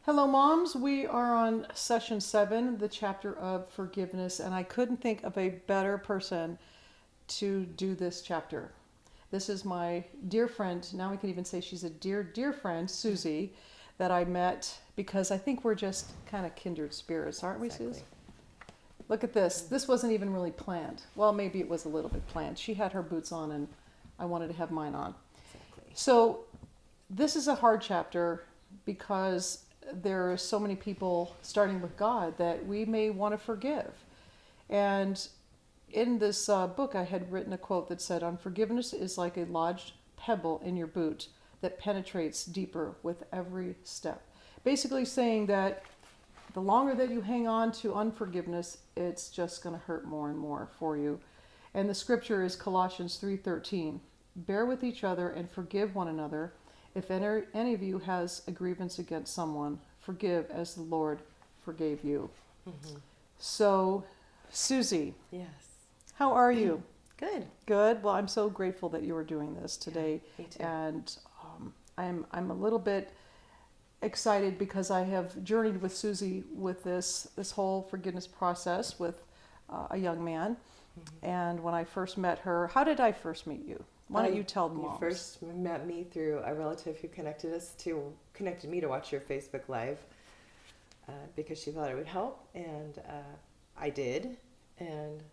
Hello, moms. We are on session 7, the chapter of forgiveness, and I couldn't think of a better person to do this chapter. This is my dear friend, now we can even say she's a dear, dear friend, Susie, that I met because I think we're just kind of kindred spirits, aren't we, Exactly. Susie? Look at this. This wasn't even really planned. Well, maybe it was a little bit planned. She had her boots on, and I wanted to have mine on. Exactly. So, this is a hard chapter because there are so many people, starting with God, that we may want to forgive. And in this book, I had written a quote that said, "Unforgiveness is like a lodged pebble in your boot that penetrates deeper with every step." Basically, saying that the longer that you hang on to unforgiveness, it's just going to hurt more and more for you. And the scripture is Colossians 3:13. "Bear with each other and forgive one another. If any of you has a grievance against someone, forgive as the Lord forgave you." Mm-hmm. So, Susie, Yes. how are you? Good. Good. Well, I'm so grateful that you are doing this today, Me too. and I'm a little bit excited because I have journeyed with Susie with this whole forgiveness process with a young man. Mm-hmm. And when I first met her, how did I first meet you? Why don't you tell the You moms? first met me through a relative who connected me to watch your Facebook Live because she thought it would help, and I did, and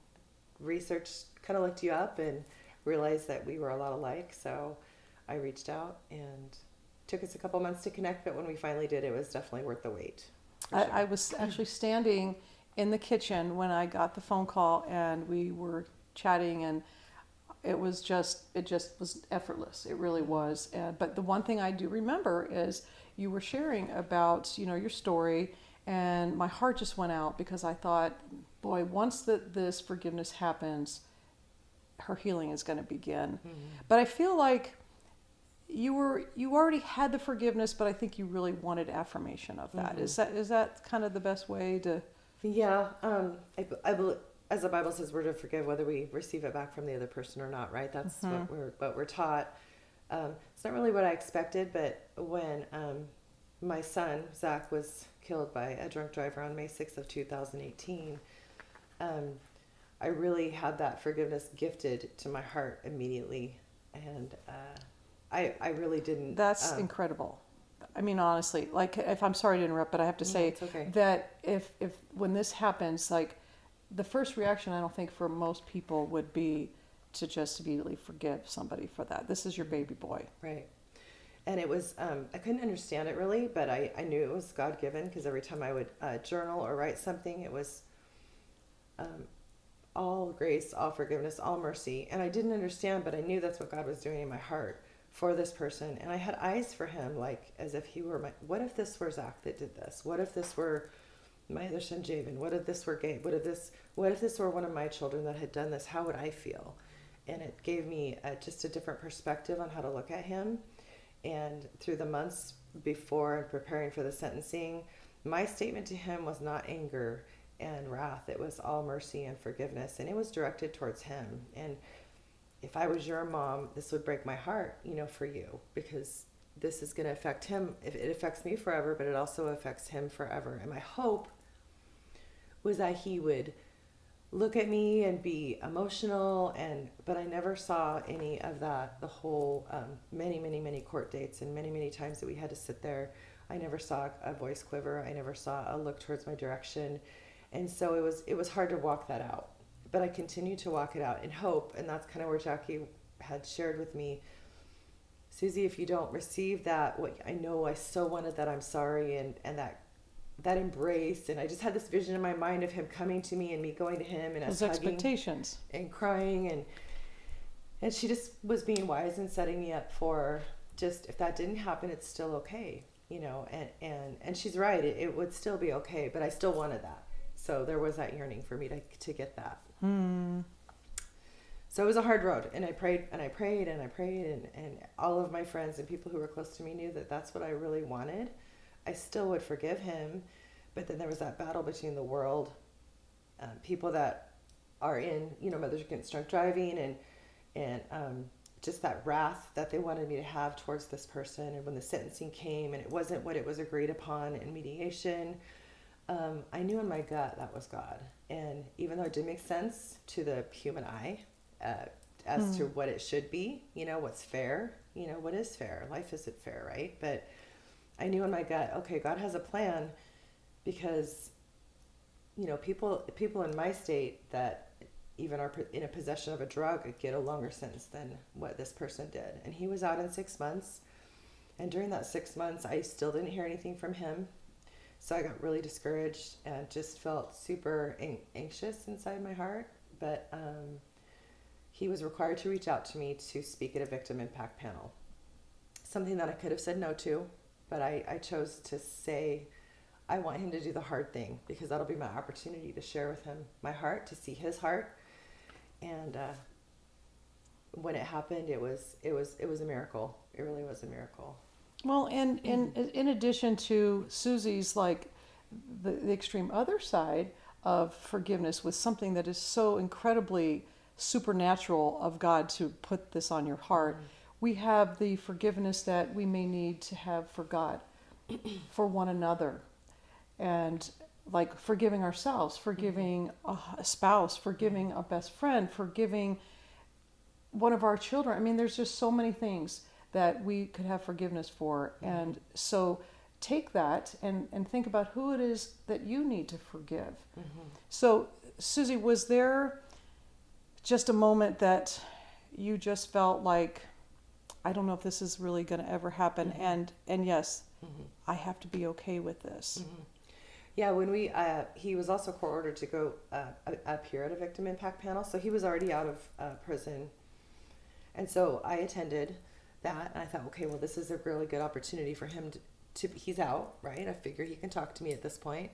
researched, kind of looked you up, and realized that we were a lot alike. So I reached out, and took us a couple months to connect, but when we finally did, it was definitely worth the wait. I was actually standing in the kitchen when I got the phone call, and we were chatting, and it just was effortless. It really was. But the one thing I do remember is you were sharing about, your story, and my heart just went out because I thought, boy, once this forgiveness happens, her healing is going to begin. Mm-hmm. But I feel like you already had the forgiveness, but I think you really wanted affirmation of that. Mm-hmm. Is that kind of the best way to? Yeah, I believe, as the Bible says, we're to forgive whether we receive it back from the other person or not, right? That's what we're taught. It's not really what I expected, but when my son Zach was killed by a drunk driver on May 6th of 2018, I really had that forgiveness gifted to my heart immediately, and I really didn't. That's incredible. I mean, honestly, like, if I'm sorry to interrupt, but I have to say It's okay. that if when this happens, like, the first reaction I don't think for most people would be to just immediately forgive somebody for that. This is your baby boy. Right. And it was, I couldn't understand it really, but I knew it was God given, because every time I would journal or write something, it was all grace, all forgiveness, all mercy. And I didn't understand, but I knew that's what God was doing in my heart for this person. And I had eyes for him, like as if he were what if this were Zach that did this? What if this were my other son Javen? What if this were Gabe? What if this were one of my children that had done this? How would I feel? And it gave me just a different perspective on how to look at him. And through the months before preparing for the sentencing, my statement to him was not anger and wrath. It was all mercy and forgiveness. And it was directed towards him. And if I was your mom, this would break my heart, for you, because this is going to affect him. It affects me forever, but it also affects him forever. And my hope was that he would look at me and be emotional, but I never saw any of that. The whole many court dates, and many times that we had to sit there, I never saw a voice quiver. I never saw a look towards my direction. And so it was hard to walk that out, but I continued to walk it out in hope. And that's kind of where Jackie had shared with me, Susie, if you don't receive that, what I know, I so wanted that I'm sorry, and that embrace. And I just had this vision in my mind of him coming to me and me going to him, and us Those hugging expectations. and crying, and she just was being wise and setting me up for, just if that didn't happen, it's still okay, and she's right, it would still be okay, but I still wanted that. So there was that yearning for me to get that. So it was a hard road, and I prayed and I prayed and I prayed, and all of my friends and people who were close to me knew that that's what I really wanted. I still would forgive him, but then there was that battle between the world, people that are in, Mothers Against Drunk Driving, and just that wrath that they wanted me to have towards this person. And when the sentencing came and it wasn't what it was agreed upon in mediation, I knew in my gut that was God. And even though it didn't make sense to the human eye, as to what it should be, what's fair, what is fair? Life isn't fair, right? But I knew in my gut, okay, God has a plan, because, people in my state that even are in a possession of a drug get a longer sentence than what this person did. And he was out in 6 months. And during that 6 months, I still didn't hear anything from him. So I got really discouraged and just felt super anxious inside my heart. But he was required to reach out to me to speak at a victim impact panel. Something that I could have said no to, but I chose to say, I want him to do the hard thing, because that'll be my opportunity to share with him my heart, to see his heart. And when it happened, it was a miracle. It really was a miracle. Well, and in addition to Susie's, like, the extreme other side of forgiveness was something that is so incredibly supernatural of God to put this on your heart. We have the forgiveness that we may need to have for God, for one another, and like forgiving ourselves, forgiving a spouse, forgiving a best friend, forgiving one of our children. I mean, there's just so many things that we could have forgiveness for. And so take that and think about who it is that you need to forgive. So, Susie, was there just a moment that you just felt like, I don't know if this is really going to ever happen, and yes, I have to be okay with this? Yeah, when he was also court-ordered to go appear at a victim impact panel, so he was already out of prison. And so I attended that, and I thought, okay, well, this is a really good opportunity for him to he's out, right? I figure he can talk to me at this point.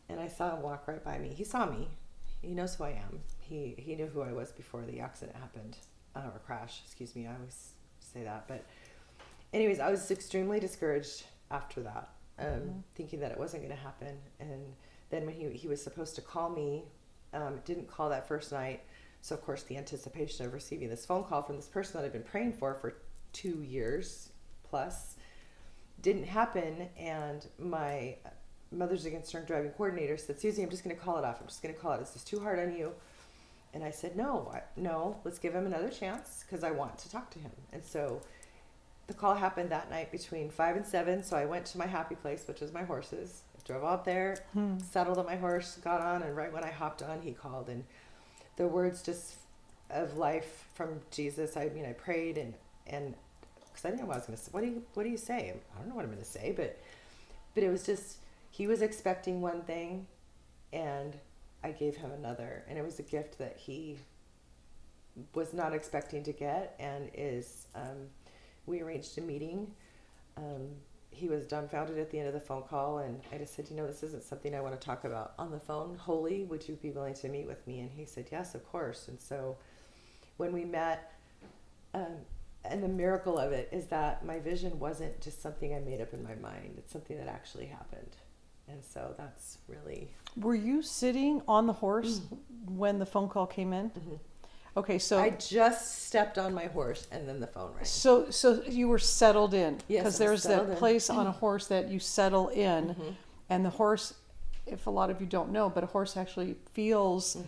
And I saw him walk right by me. He saw me. He knows who I am. He knew who I was before the accident happened, or crash, excuse me. I always say that. But anyways, I was extremely discouraged after that, thinking that it wasn't going to happen. And then when he was supposed to call me, didn't call that first night. So, of course, the anticipation of receiving this phone call from this person that I've been praying for 2 years plus didn't happen. And my Mothers Against Drunk Driving coordinator said, Susie, I'm just going to call it off. I'm just going to call it. This is too hard on you. And I said, no, let's give him another chance, because I want to talk to him. And so the call happened that night between 5 and 7. So I went to my happy place, which is my horses. I drove out there, settled on my horse, got on, and right when I hopped on, he called. And the words just of life from Jesus, I prayed and because I didn't know what I was going to say. What do you say? I don't know what I'm going to say, but it was just, he was expecting one thing and I gave him another. And it was a gift that he was not expecting to get, and we arranged a meeting. He was dumbfounded at the end of the phone call, and I just said, this isn't something I want to talk about on the phone. Holy, would you be willing to meet with me? And he said, yes, of course. And so when we met, and the miracle of it is that my vision wasn't just something I made up in my mind. It's something that actually happened. And so that's really... Were you sitting on the horse when the phone call came in? Okay, so I just stepped on my horse and then the phone rang. So you were settled in, yes, because there's that place on a horse that you settle in, and the horse, if a lot of you don't know, but a horse actually feels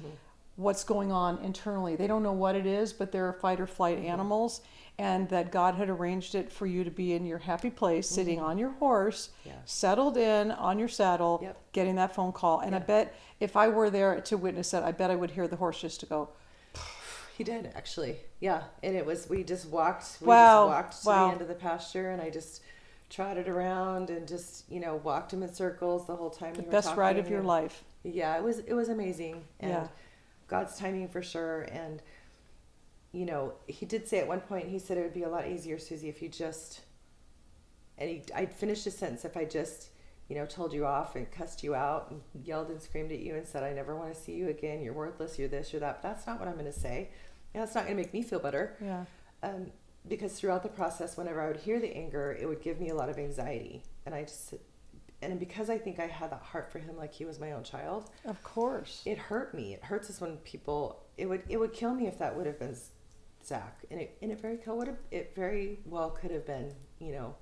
what's going on internally. They don't know what it is, but they're fight or flight animals, and that God had arranged it for you to be in your happy place, sitting on your horse, settled in on your saddle, getting that phone call. And I bet if I were there to witness that, I bet I would hear the horse just to go. He did, actually. Yeah. And it was, we just walked to the end of the pasture, and I just trotted around and just, walked him in circles the whole time. The best ride of your life. Yeah, it was amazing. And God's timing for sure. And, he did say at one point, he said it would be a lot easier, Susie, if you just, and I finished his sentence, if I just, told you off and cussed you out and yelled and screamed at you and said, I never want to see you again. You're worthless. You're this, you're that. But that's not what I'm going to say. And that's not going to make me feel better. Yeah. Because throughout the process, whenever I would hear the anger, it would give me a lot of anxiety. And because I think I had that heart for him, like he was my own child. Of course. It hurt me. It hurts us when people, it would kill me if that would have been Zach, and it very well could have been, you know.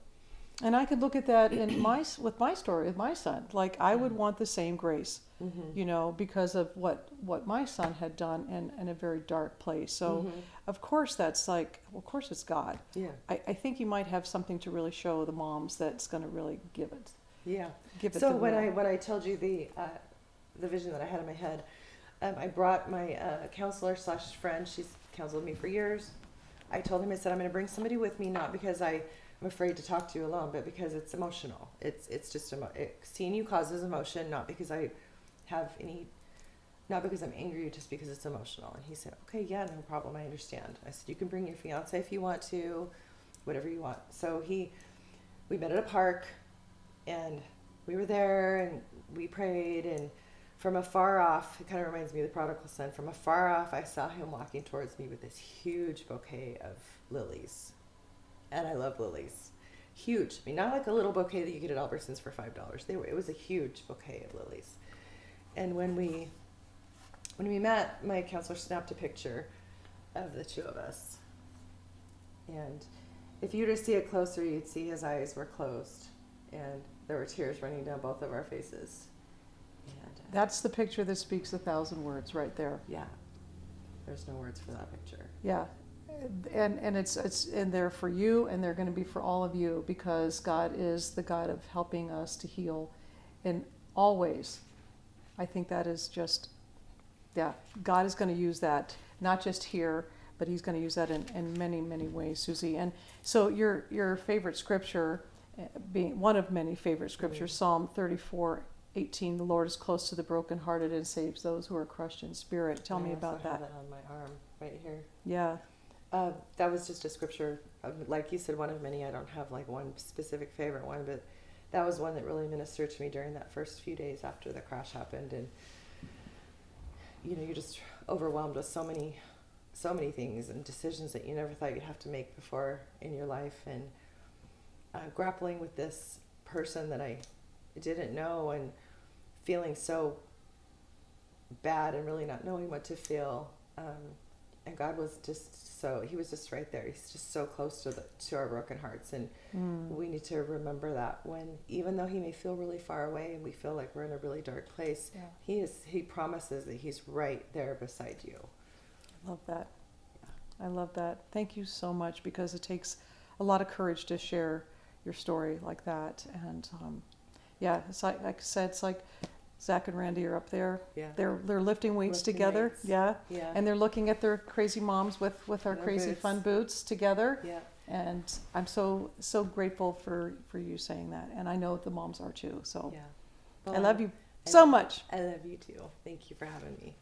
And I could look at that with my story with my son. Like I would want the same grace, Mm-hmm. you know, because of what my son had done in a very dark place. So, Mm-hmm. of course, that's like, well, of course, it's God. Yeah. I think you might have something to really show the moms that's going to really give it. Yeah. Give it. So the when real. I told you the vision that I had in my head, I brought my counselor / friend. She's counseled me for years. I told him, I said, I'm going to bring somebody with me, not because I'm afraid to talk to you alone, but because it's emotional. It's just seeing you causes emotion, not because I have any, not because I'm angry, just because it's emotional. And he said, okay, yeah, no problem, I understand. I said, you can bring your fiance if you want to, whatever you want. So we met at a park, and we were there, and we prayed, and from afar off, it kind of reminds me of the prodigal son. From afar off, I saw him walking towards me with this huge bouquet of lilies. And I love lilies. Huge. I mean, not like a little bouquet that you get at Albertsons for $5. It was a huge bouquet of lilies. And when we met, my counselor snapped a picture of the two of us. And if you were to see it closer, you'd see his eyes were closed, and there were tears running down both of our faces. And, That's the picture that speaks 1,000 words right there. yeah, there's no words for that picture. Yeah. And it's in there for you, and they're going to be for all of you, because God is the God of helping us to heal in all ways. I think that is just, yeah, God is going to use that, not just here, but he's going to use that in many, many ways, Susie. And so your favorite scripture, being one of many favorite scriptures, Psalm 34:18, the Lord is close to the brokenhearted and saves those who are crushed in spirit. Tell me about I that. have it on my arm right here. Yeah. That was just a scripture, like you said, one of many. I don't have like one specific favorite one, but that was one that really ministered to me during that first few days after the crash happened. And you know, you're just overwhelmed with so many things and decisions that you never thought you'd have to make before in your life, and grappling with this person that I didn't know, and feeling so bad and really not knowing what to feel. And God was he was just right there. He's just so close to our broken hearts. And we need to remember that, when, even though he may feel really far away and we feel like we're in a really dark place, he promises that he's right there beside you. I love that. I love that. Thank you so much, because it takes a lot of courage to share your story like that. And yeah, it's like I said, it's like Zach and Randy are up there. Yeah. They're lifting weights together. Weights. Yeah. Yeah. And they're looking at their crazy moms with our crazy boots. fun boots together. Yeah. And I'm so grateful for you saying that. And I know the moms are too. So Yeah. I love you so much. I love you too. Thank you for having me.